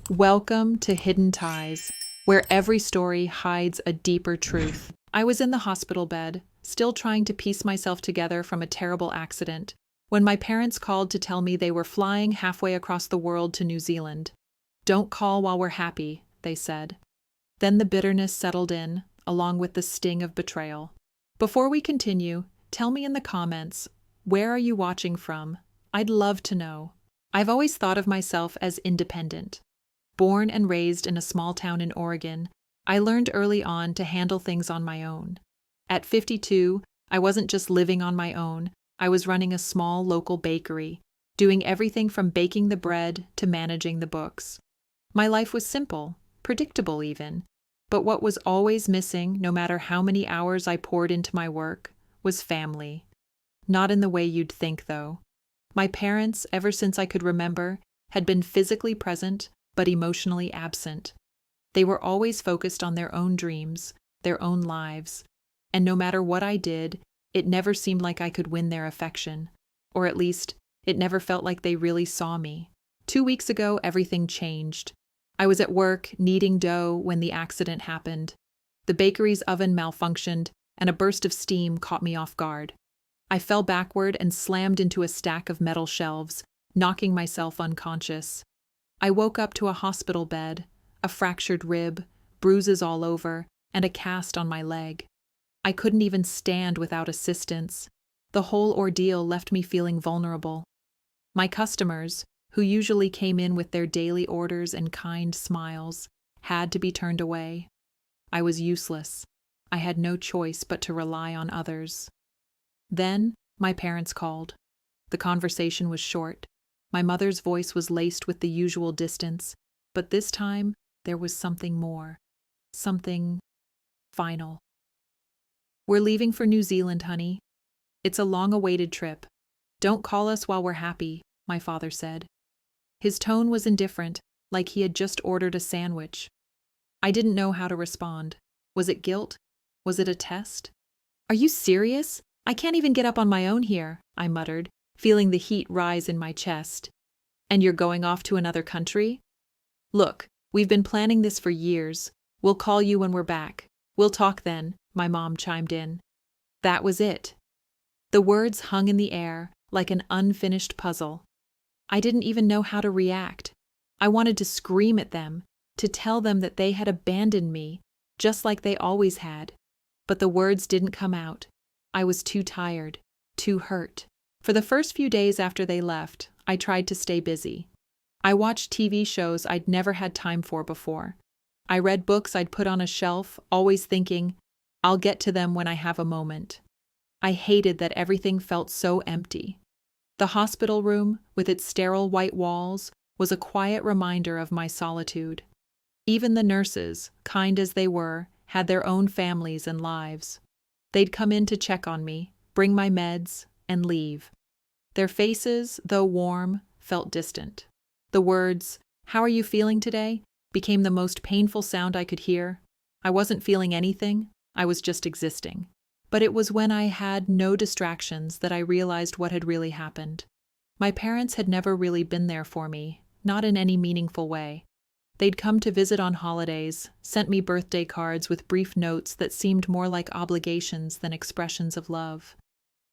Welcome to Hidden Ties, where every story hides a deeper truth. I was in the hospital bed, still trying to piece myself together from a terrible accident, when my parents called to tell me they were flying halfway across the world to New Zealand. "Don't call while we're happy," they said. Then the bitterness settled in, along with the sting of betrayal. Before we continue, tell me in the comments, where are you watching from? I'd love to know. I've always thought of myself as independent. Born and raised in a small town in Oregon, I learned early on to handle things on my own. At 52, I wasn't just living on my own, I was running a small local bakery, doing everything from baking the bread to managing the books. My life was simple, predictable even, but what was always missing, no matter how many hours I poured into my work, was family. Not in the way you'd think, though. My parents, ever since I could remember, had been physically present, but emotionally absent. They were always focused on their own dreams, their own lives, and no matter what I did, it never seemed like I could win their affection, or at least, it never felt like they really saw me. 2 weeks ago, everything changed. I was at work, kneading dough, when the accident happened. The bakery's oven malfunctioned, and a burst of steam caught me off guard. I fell backward and slammed into a stack of metal shelves, knocking myself unconscious. I woke up to a hospital bed, a fractured rib, bruises all over, and a cast on my leg. I couldn't even stand without assistance. The whole ordeal left me feeling vulnerable. My customers, who usually came in with their daily orders and kind smiles, had to be turned away. I was useless. I had no choice but to rely on others. Then, my parents called. The conversation was short. My mother's voice was laced with the usual distance, but this time there was something more. Something final. "We're leaving for New Zealand, honey. It's a long-awaited trip. Don't call us while we're happy," my father said. His tone was indifferent, like he had just ordered a sandwich. I didn't know how to respond. Was it guilt? Was it a test? "Are you serious? I can't even get up on my own here," I muttered, feeling the heat rise in my chest. "And you're going off to another country?" "Look, we've been planning this for years. We'll call you when we're back. We'll talk then," my mom chimed in. That was it. The words hung in the air, like an unfinished puzzle. I didn't even know how to react. I wanted to scream at them, to tell them that they had abandoned me, just like they always had. But the words didn't come out. I was too tired, too hurt. For the first few days after they left, I tried to stay busy. I watched TV shows I'd never had time for before. I read books I'd put on a shelf, always thinking, I'll get to them when I have a moment. I hated that everything felt so empty. The hospital room, with its sterile white walls, was a quiet reminder of my solitude. Even the nurses, kind as they were, had their own families and lives. They'd come in to check on me, bring my meds, and leave. Their faces, though warm, felt distant. The words, "How are you feeling today?" became the most painful sound I could hear. I wasn't feeling anything, I was just existing. But it was when I had no distractions that I realized what had really happened. My parents had never really been there for me, not in any meaningful way. They'd come to visit on holidays, sent me birthday cards with brief notes that seemed more like obligations than expressions of love.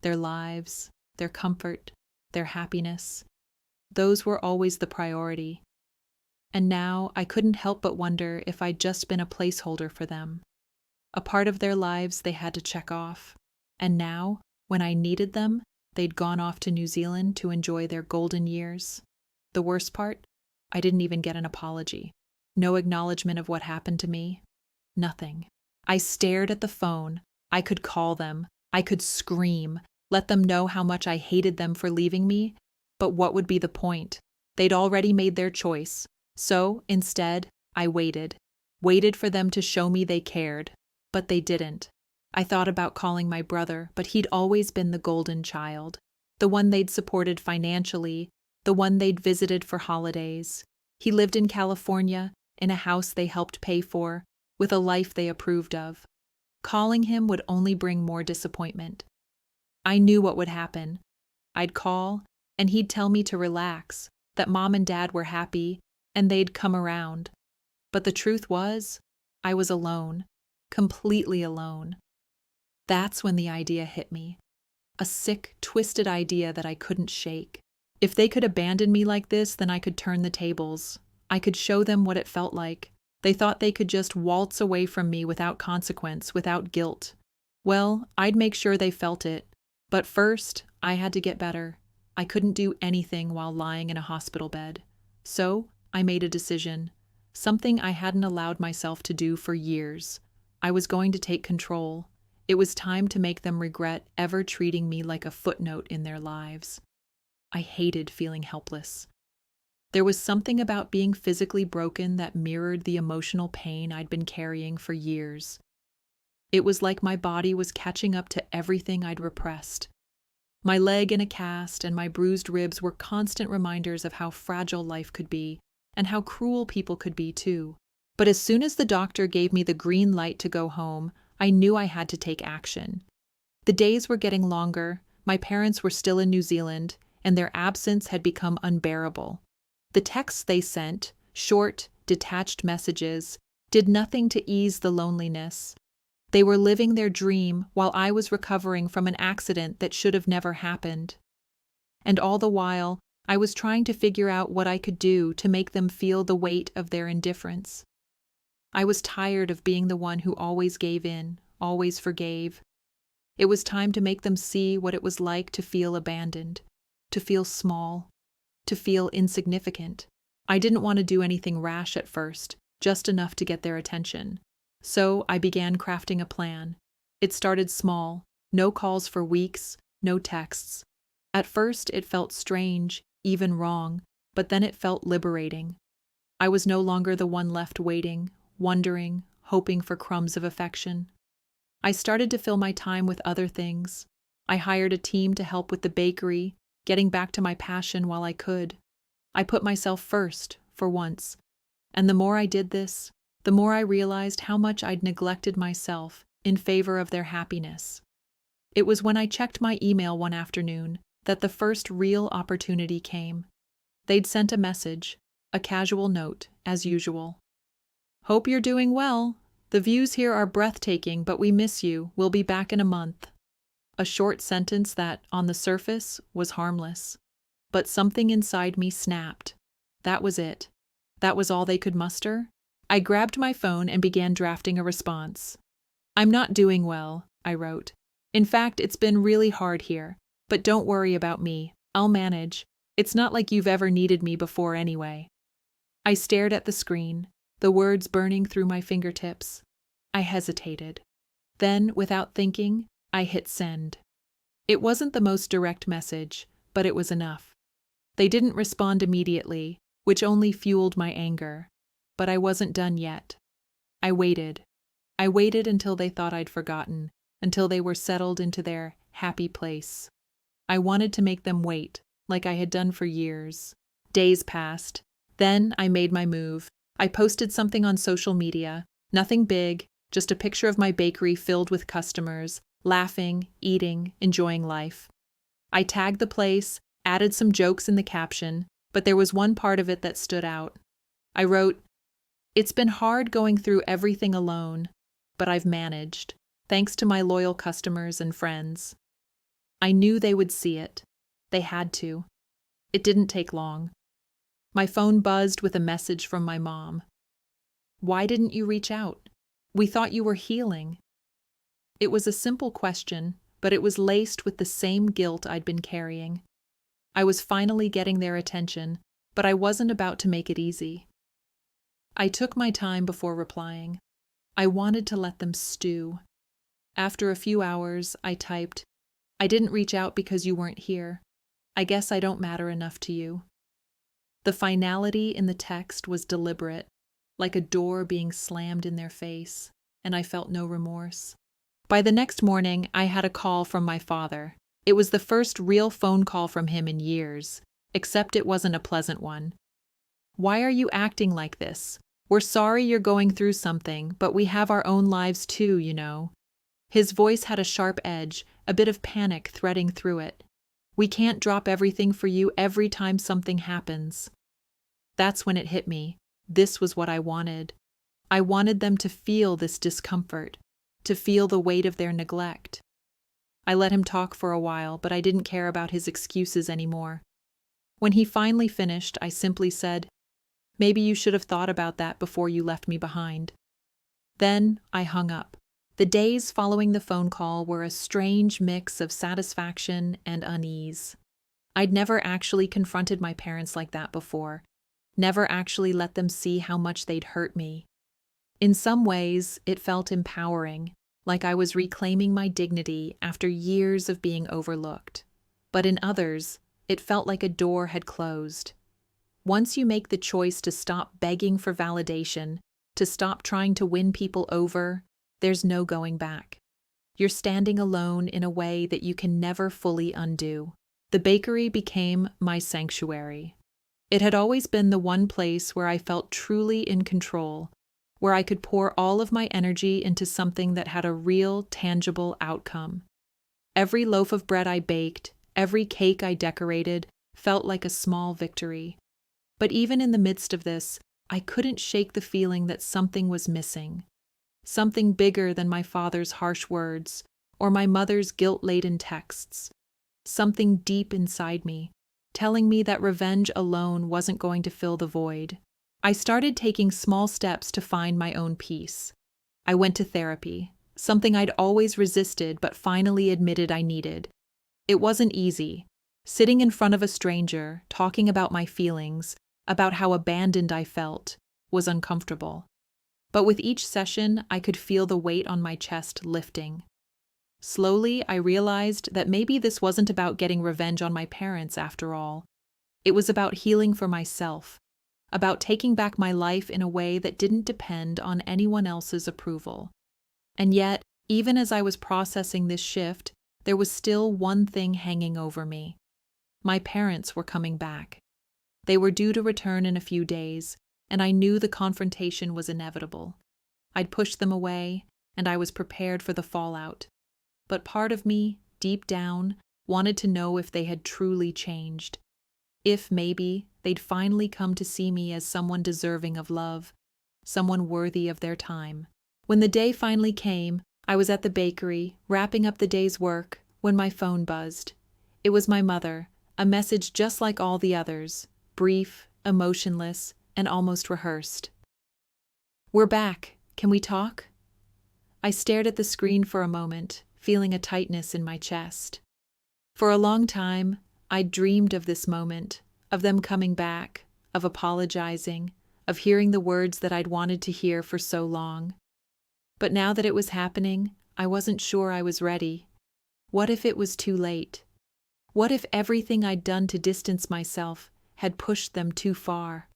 Their lives, their comfort, their happiness, those were always the priority. And now I couldn't help but wonder if I'd just been a placeholder for them. A part of their lives they had to check off. And now, when I needed them, they'd gone off to New Zealand to enjoy their golden years. The worst part? I didn't even get an apology. No acknowledgement of what happened to me. Nothing. I stared at the phone. I could call them. I could scream, let them know how much I hated them for leaving me. But what would be the point? They'd already made their choice. So, instead, I waited. Waited for them to show me they cared. But they didn't. I thought about calling my brother, but he'd always been the golden child. The one they'd supported financially, the one they'd visited for holidays. He lived in California, in a house they helped pay for, with a life they approved of. Calling him would only bring more disappointment. I knew what would happen. I'd call, and he'd tell me to relax, that Mom and Dad were happy, and they'd come around. But the truth was, I was alone, completely alone. That's when the idea hit me. A sick, twisted idea that I couldn't shake. If they could abandon me like this, then I could turn the tables. I could show them what it felt like. They thought they could just waltz away from me without consequence, without guilt. Well, I'd make sure they felt it. But first, I had to get better. I couldn't do anything while lying in a hospital bed. So, I made a decision. Something I hadn't allowed myself to do for years. I was going to take control. It was time to make them regret ever treating me like a footnote in their lives. I hated feeling helpless. There was something about being physically broken that mirrored the emotional pain I'd been carrying for years. It was like my body was catching up to everything I'd repressed. My leg in a cast and my bruised ribs were constant reminders of how fragile life could be, and how cruel people could be too. But as soon as the doctor gave me the green light to go home, I knew I had to take action. The days were getting longer, my parents were still in New Zealand, and their absence had become unbearable. The texts they sent, short, detached messages, did nothing to ease the loneliness. They were living their dream while I was recovering from an accident that should have never happened. And all the while, I was trying to figure out what I could do to make them feel the weight of their indifference. I was tired of being the one who always gave in, always forgave. It was time to make them see what it was like to feel abandoned, to feel small, to feel insignificant. I didn't want to do anything rash at first, just enough to get their attention. So I began crafting a plan. It started small, no calls for weeks, no texts. At first it felt strange, even wrong, but then it felt liberating. I was no longer the one left waiting, wondering, hoping for crumbs of affection. I started to fill my time with other things. I hired a team to help with the bakery, getting back to my passion while I could. I put myself first, for once. And the more I did this, the more I realized how much I'd neglected myself in favor of their happiness. It was when I checked my email one afternoon that the first real opportunity came. They'd sent a message, a casual note, as usual. "Hope you're doing well. The views here are breathtaking, but we miss you. We'll be back in a month." A short sentence that, on the surface, was harmless. But something inside me snapped. That was it. That was all they could muster? I grabbed my phone and began drafting a response. "I'm not doing well," I wrote. "In fact, it's been really hard here. But don't worry about me. I'll manage. It's not like you've ever needed me before anyway." I stared at the screen, the words burning through my fingertips. I hesitated. Then, without thinking, I hit send. It wasn't the most direct message, but it was enough. They didn't respond immediately, which only fueled my anger. But I wasn't done yet. I waited. I waited until they thought I'd forgotten, until they were settled into their happy place. I wanted to make them wait, like I had done for years. Days passed. Then I made my move. I posted something on social media. Nothing big, just a picture of my bakery filled with customers, laughing, eating, enjoying life. I tagged the place, added some jokes in the caption, but there was one part of it that stood out. I wrote, "It's been hard going through everything alone, but I've managed, thanks to my loyal customers and friends." I knew they would see it. They had to. It didn't take long. My phone buzzed with a message from my mom. "Why didn't you reach out? We thought you were healing." It was a simple question, but it was laced with the same guilt I'd been carrying. I was finally getting their attention, but I wasn't about to make it easy. I took my time before replying. I wanted to let them stew. After a few hours, I typed, "I didn't reach out because you weren't here. I guess I don't matter enough to you." The finality in the text was deliberate, like a door being slammed in their face, and I felt no remorse. By the next morning, I had a call from my father. It was the first real phone call from him in years, except it wasn't a pleasant one. "Why are you acting like this? We're sorry you're going through something, but we have our own lives too, you know." His voice had a sharp edge, a bit of panic threading through it. "We can't drop everything for you every time something happens." That's when it hit me. This was what I wanted. I wanted them to feel this discomfort, to feel the weight of their neglect. I let him talk for a while, but I didn't care about his excuses anymore. When he finally finished, I simply said, "Maybe you should have thought about that before you left me behind." Then I hung up. The days following the phone call were a strange mix of satisfaction and unease. I'd never actually confronted my parents like that before, never actually let them see how much they'd hurt me. In some ways, it felt empowering, like I was reclaiming my dignity after years of being overlooked. But in others, it felt like a door had closed. Once you make the choice to stop begging for validation, to stop trying to win people over, there's no going back. You're standing alone in a way that you can never fully undo. The bakery became my sanctuary. It had always been the one place where I felt truly in control, where I could pour all of my energy into something that had a real, tangible outcome. Every loaf of bread I baked, every cake I decorated, felt like a small victory. But even in the midst of this, I couldn't shake the feeling that something was missing. Something bigger than my father's harsh words or my mother's guilt-laden texts. Something deep inside me, telling me that revenge alone wasn't going to fill the void. I started taking small steps to find my own peace. I went to therapy, something I'd always resisted but finally admitted I needed. It wasn't easy. Sitting in front of a stranger, talking about my feelings, about how abandoned I felt, was uncomfortable. But with each session, I could feel the weight on my chest lifting. Slowly, I realized that maybe this wasn't about getting revenge on my parents after all. It was about healing for myself, about taking back my life in a way that didn't depend on anyone else's approval. And yet, even as I was processing this shift, there was still one thing hanging over me. My parents were coming back. They were due to return in a few days, and I knew the confrontation was inevitable. I'd pushed them away, and I was prepared for the fallout. But part of me, deep down, wanted to know if they had truly changed. If maybe they'd finally come to see me as someone deserving of love, someone worthy of their time. When the day finally came, I was at the bakery, wrapping up the day's work, when my phone buzzed. It was my mother, a message just like all the others, brief, emotionless, and almost rehearsed. "We're back. Can we talk?" I stared at the screen for a moment, feeling a tightness in my chest. For a long time, I'd dreamed of this moment, of them coming back, of apologizing, of hearing the words that I'd wanted to hear for so long. But now that it was happening, I wasn't sure I was ready. What if it was too late? What if everything I'd done to distance myself had pushed them too far?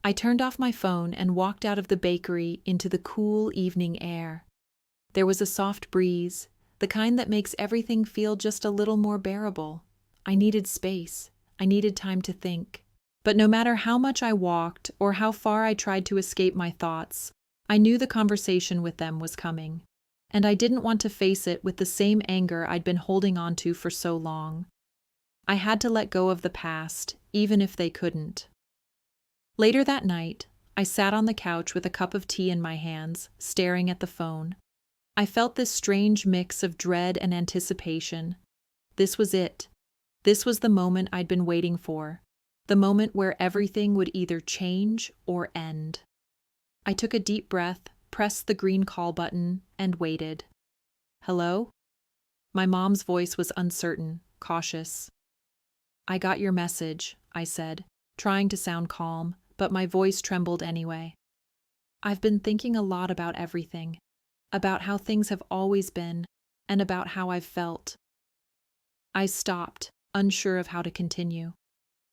I turned off my phone and walked out of the bakery into the cool evening air. There was a soft breeze, the kind that makes everything feel just a little more bearable. I needed space. I needed time to think. But no matter how much I walked or how far I tried to escape my thoughts, I knew the conversation with them was coming. And I didn't want to face it with the same anger I'd been holding on to for so long. I had to let go of the past, even if they couldn't. Later that night, I sat on the couch with a cup of tea in my hands, staring at the phone. I felt this strange mix of dread and anticipation. This was it. This was the moment I'd been waiting for, the moment where everything would either change or end. I took a deep breath, pressed the green call button, and waited. "Hello?" My mom's voice was uncertain, cautious. "I got your message," I said, trying to sound calm, but my voice trembled anyway. "I've been thinking a lot about everything, about how things have always been, and about how I've felt." I stopped, unsure of how to continue.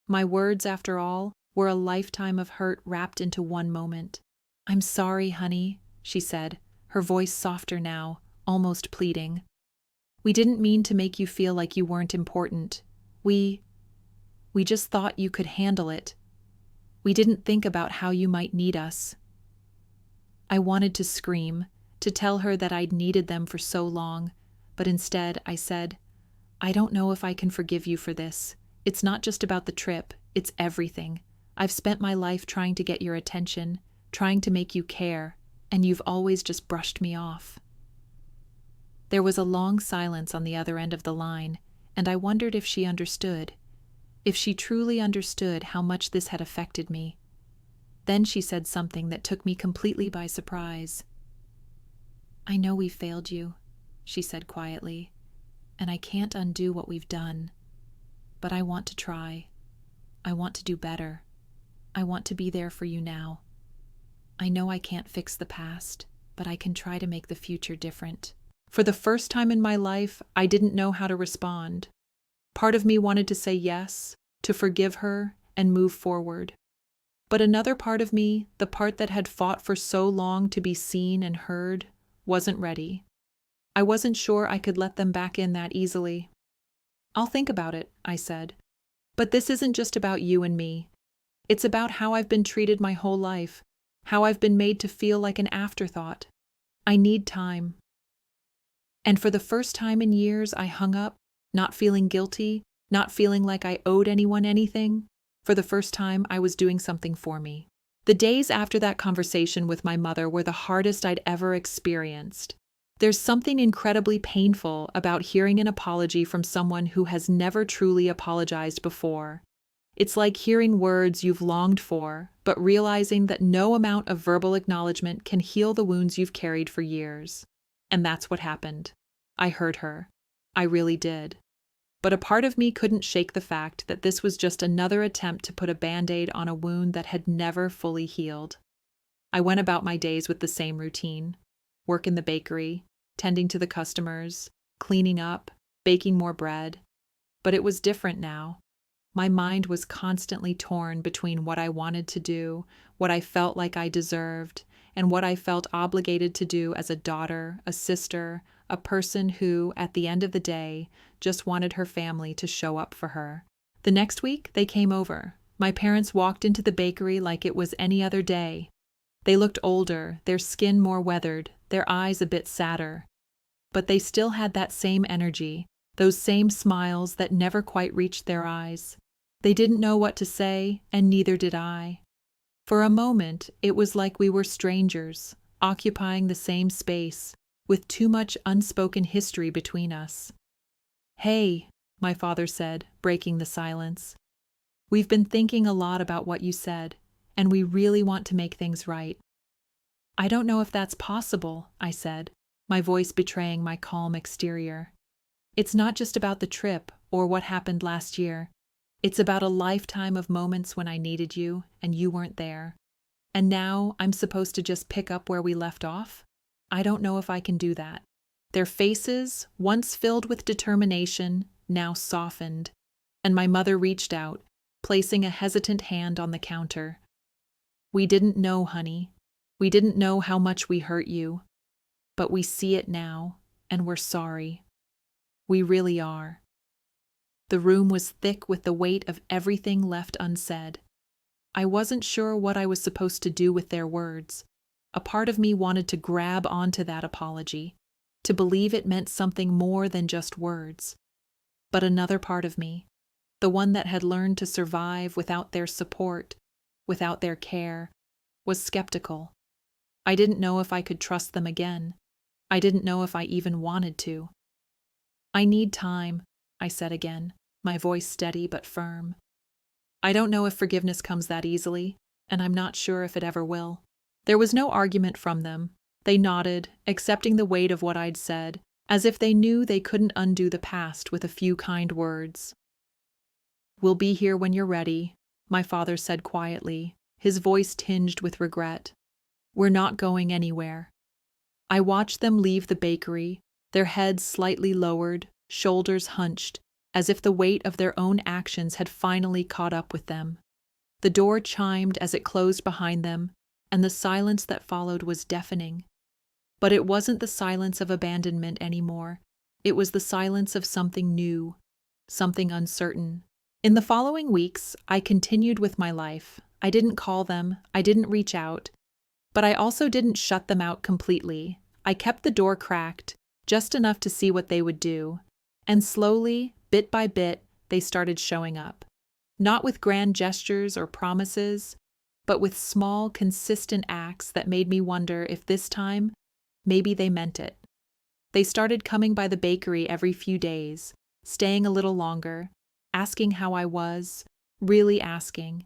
My words, after all, were a lifetime of hurt wrapped into one moment. "I'm sorry, honey," she said, her voice softer now, almost pleading. "We didn't mean to make you feel like you weren't important. We just thought you could handle it. We didn't think about how you might need us." I wanted to scream, to tell her that I'd needed them for so long, but instead I said, "I don't know if I can forgive you for this. It's not just about the trip, it's everything. I've spent my life trying to get your attention, trying to make you care, and you've always just brushed me off." There was a long silence on the other end of the line, and I wondered if she understood, if she truly understood how much this had affected me. Then she said something that took me completely by surprise. "I know we failed you," she said quietly, "and I can't undo what we've done. But I want to try. I want to do better. I want to be there for you now. I know I can't fix the past, but I can try to make the future different." For the first time in my life, I didn't know how to respond. Part of me wanted to say yes, to forgive her, and move forward. But another part of me, the part that had fought for so long to be seen and heard, wasn't ready. I wasn't sure I could let them back in that easily. "I'll think about it," I said. "But this isn't just about you and me. It's about how I've been treated my whole life, how I've been made to feel like an afterthought. I need time." And for the first time in years, I hung up, not feeling guilty, not feeling like I owed anyone anything. For the first time, I was doing something for me. The days after that conversation with my mother were the hardest I'd ever experienced. There's something incredibly painful about hearing an apology from someone who has never truly apologized before. It's like hearing words you've longed for, but realizing that no amount of verbal acknowledgement can heal the wounds you've carried for years. And that's what happened. I heard her. I really did. But a part of me couldn't shake the fact that this was just another attempt to put a Band-Aid on a wound that had never fully healed. I went about my days with the same routine: work in the bakery, tending to the customers, cleaning up, baking more bread. But it was different now. My mind was constantly torn between what I wanted to do, what I felt like I deserved, and what I felt obligated to do as a daughter, a sister, a person who, at the end of the day, just wanted her family to show up for her. The next week, they came over. My parents walked into the bakery like it was any other day. They looked older, their skin more weathered, their eyes a bit sadder. But they still had that same energy, those same smiles that never quite reached their eyes. They didn't know what to say, and neither did I. For a moment, it was like we were strangers, occupying the same space, with too much unspoken history between us. "Hey," my father said, breaking the silence. "We've been thinking a lot about what you said, and we really want to make things right." "I don't know if that's possible," I said, my voice betraying my calm exterior. "It's not just about the trip or what happened last year. It's about a lifetime of moments when I needed you and you weren't there. And now I'm supposed to just pick up where we left off? I don't know if I can do that." Their faces, once filled with determination, now softened, and my mother reached out, placing a hesitant hand on the counter. "We didn't know, honey. We didn't know how much we hurt you. But we see it now, and we're sorry. We really are." The room was thick with the weight of everything left unsaid. I wasn't sure what I was supposed to do with their words. A part of me wanted to grab onto that apology, to believe it meant something more than just words. But another part of me, the one that had learned to survive without their support, without their care, was skeptical. I didn't know if I could trust them again. I didn't know if I even wanted to. "I need time," I said again, my voice steady but firm. "I don't know if forgiveness comes that easily, and I'm not sure if it ever will." There was no argument from them. They nodded, accepting the weight of what I'd said, as if they knew they couldn't undo the past with a few kind words. "We'll be here when you're ready," my father said quietly, his voice tinged with regret. "We're not going anywhere." I watched them leave the bakery, their heads slightly lowered, shoulders hunched, as if the weight of their own actions had finally caught up with them. The door chimed as it closed behind them, and the silence that followed was deafening. But it wasn't the silence of abandonment anymore. It was the silence of something new, something uncertain. In the following weeks, I continued with my life. I didn't call them, I didn't reach out, but I also didn't shut them out completely. I kept the door cracked, just enough to see what they would do. And slowly, bit by bit, they started showing up. Not with grand gestures or promises, but with small, consistent acts that made me wonder if this time, maybe they meant it. They started coming by the bakery every few days, staying a little longer, asking how I was, really asking.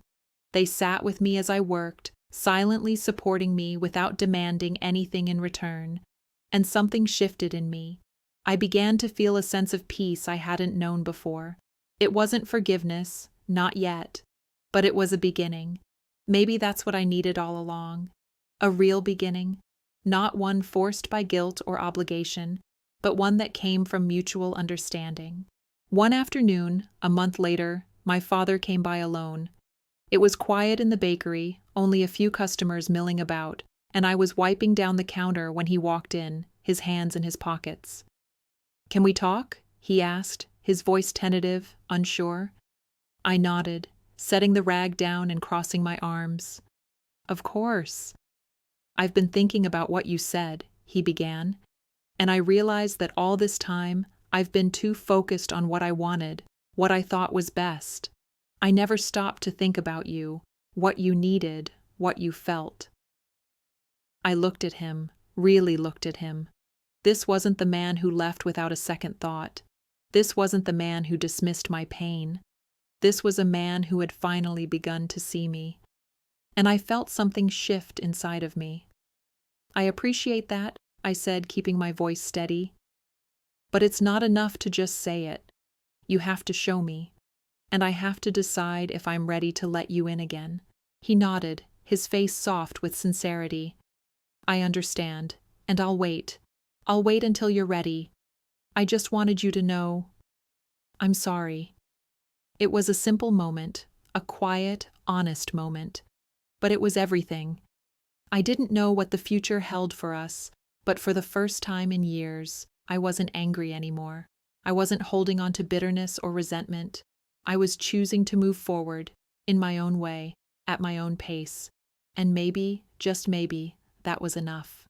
They sat with me as I worked, silently supporting me without demanding anything in return. And something shifted in me. I began to feel a sense of peace I hadn't known before. It wasn't forgiveness, not yet, but it was a beginning. Maybe that's what I needed all along. A real beginning, not one forced by guilt or obligation, but one that came from mutual understanding. One afternoon, a month later, my father came by alone. It was quiet in the bakery, only a few customers milling about, and I was wiping down the counter when he walked in, his hands in his pockets. "Can we talk?" he asked, his voice tentative, unsure. I nodded, setting the rag down and crossing my arms. "Of course." "I've been thinking about what you said," he began, "and I realized that all this time I've been too focused on what I wanted, what I thought was best. I never stopped to think about you, what you needed, what you felt." I looked at him, really looked at him. This wasn't the man who left without a second thought. This wasn't the man who dismissed my pain. This was a man who had finally begun to see me. And I felt something shift inside of me. "I appreciate that," I said, keeping my voice steady. "But it's not enough to just say it. You have to show me. And I have to decide if I'm ready to let you in again." He nodded, his face soft with sincerity. "I understand, and I'll wait. I'll wait until you're ready. I just wanted you to know. I'm sorry." It was a simple moment, a quiet, honest moment. But it was everything. I didn't know what the future held for us, but for the first time in years, I wasn't angry anymore. I wasn't holding on to bitterness or resentment. I was choosing to move forward, in my own way, at my own pace. And maybe, just maybe, that was enough.